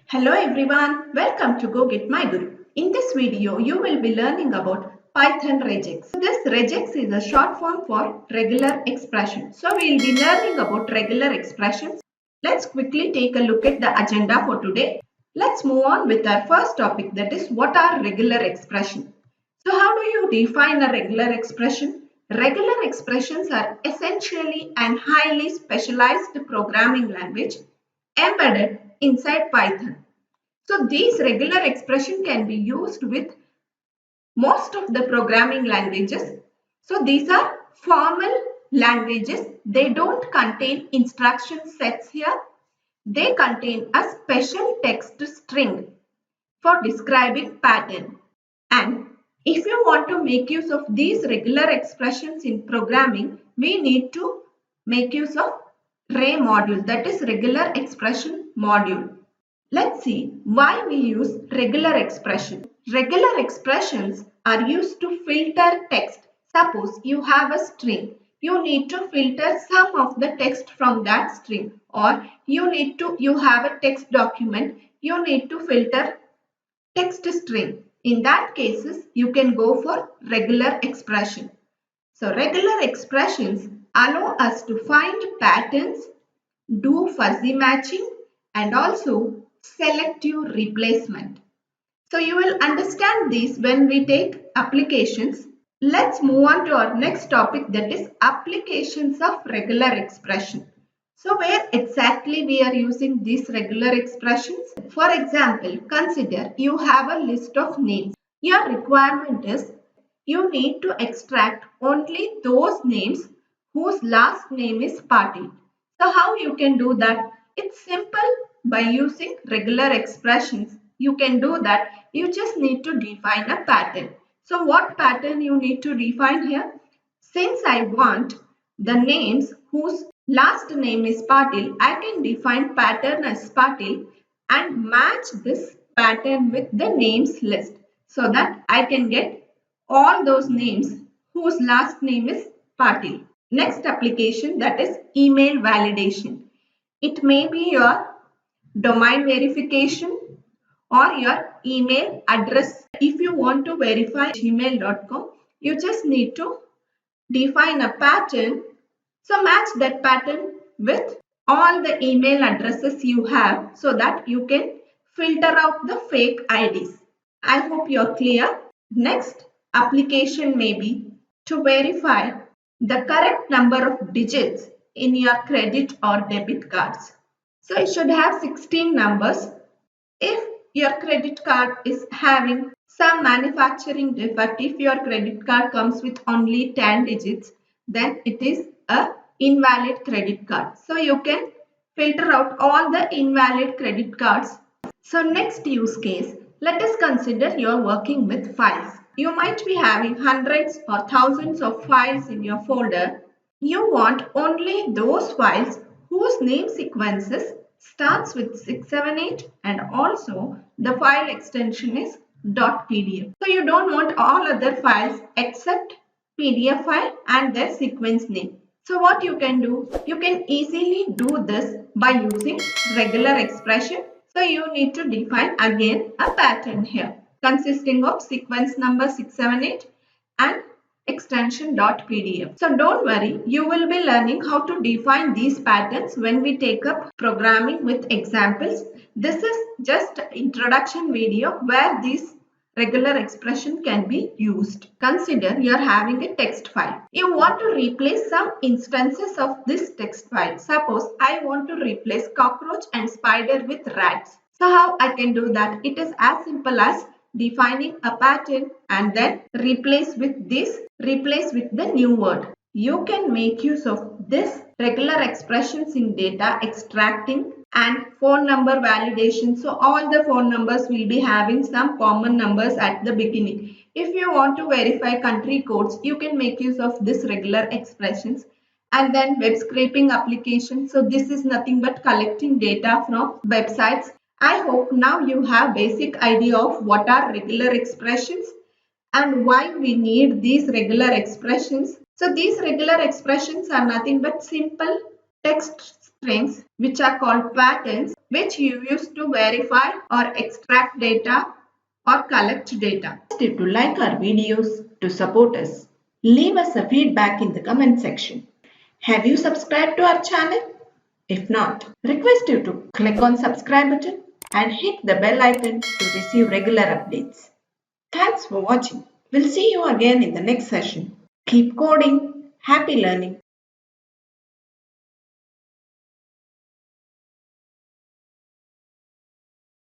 Hello everyone, welcome to Go Get My Guru. In this video, you will be learning about Python regex. This regex is a short form for regular expression. So we will be learning about regular expressions. Let's quickly take a look at the agenda for today. Let's move on with our first topic, that is what are regular expressions. So how do you define a regular expression? Regular expressions are essentially an highly specialized programming language embedded inside Python. So these regular expression can be used with most of the programming languages. So these are formal languages. They don't contain instruction sets here. They contain a special text string for describing pattern. And if you want to make use of these regular expressions in programming, we need to make use of array module, that is regular expression module. Let's see why we use regular expressions. Regular expressions are used to filter text. Suppose you have a string. You need to filter some of the text from that string, or you have a text document. You need to filter text string. In that cases, you can go for regular expression. So regular expressions allow us to find patterns, do fuzzy matching, and also selective replacement. So you will understand these when we take applications. Let's move on to our next topic, that is applications of regular expression. So where exactly we are using these regular expressions? For example, consider you have a list of names. Your requirement is you need to extract only those names whose last name is Patil. So how you can do that? It's simple. By using regular expressions, you can do that. You just need to define a pattern. So what pattern you need to define here? Since I want the names whose last name is Patil, I can define pattern as Patil and match this pattern with the names list so that I can get all those names whose last name is Patil. Next application, that is email validation. It may be your domain verification or your email address. If you want to verify gmail.com, you just need to define a pattern. So match that pattern with all the email addresses you have so that you can filter out the fake IDs. I hope you're clear. Next application may be to verify the correct number of digits in your credit or debit cards. So it should have 16 numbers. If your credit card is having some manufacturing defect, if your credit card comes with only 10 digits, then it is a invalid credit card. So you can filter out all the invalid credit cards. So next use case, let us consider you are working with files. You might be having hundreds or thousands of files in your folder. You want only those files whose name sequences starts with 678 and also the file extension is .pdf. So you don't want all other files except PDF file and their sequence name. So what you can do? You can easily do this by using regular expression. So you need to define again a pattern here consisting of sequence number 678 and extension .pdf. So don't worry, you will be learning how to define these patterns when we take up programming with examples. This is just introduction video where these regular expression can be used. Consider you are having a text file. You want to replace some instances of this text file. Suppose I want to replace cockroach and spider with rats. So how I can do that? It is as simple as defining a pattern and then replace with the new word. You can make use of this regular expressions in data extracting and phone number validation. So all the phone numbers will be having some common numbers at the beginning. If you want to verify country codes, you can make use of this regular expressions. And then web scraping application. So this is nothing but collecting data from websites. I hope now you have basic idea of what are regular expressions and why we need these regular expressions. So these regular expressions are nothing but simple text strings, which are called patterns, which you use to verify or extract data or collect data. Request you to like our videos to support us. Leave us a feedback in the comment section. Have you subscribed to our channel? If not, request you to click on subscribe button and hit the bell icon to receive regular updates. Thanks for watching. We'll see you again in the next session. Keep coding. Happy learning.